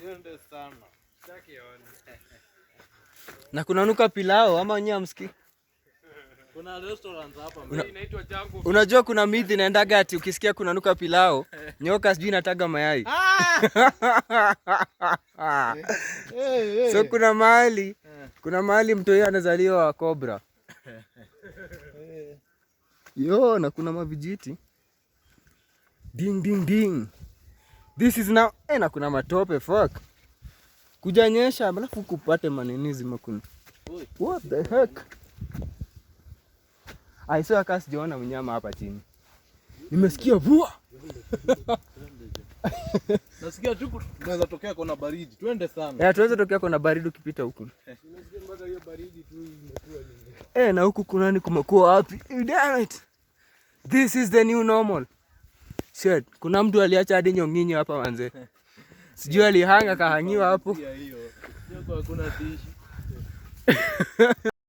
Niende sana. Na kunanuka pilau ama nyamski? Kuna restaurant hapa inaitwa Jango. Unajua kuna mithi naendaga ati ukisikia kunanuka pilau, nyoka sijui inataga mayai. So kuna mahali mtoi anazaliwa wa cobra. Yo, na kuna mavijiti. Ding ding ding. This is now na kuna matope fuck. Kujanyesha alafu kupate maninizi makuni. What the heck? I saw akas sijaona mnyama hapa chini. Nimesikia vua. Nasikia tu tunaweza tokea kuna baridi. Twende sana. Tunaweza tokea kuna baridi ukipita huku. Nimesikia mpaka hiyo baridi tu imekuwa nini. Na huku kuna nini kumekuwa wapi? Damn it. This is the new normal. Shit, kuna mtu aliacha hadi nyonginyo hapa manze. Sijui alihanga kahangiwa hapo. Hiyo. Sio kwa kuna tishi.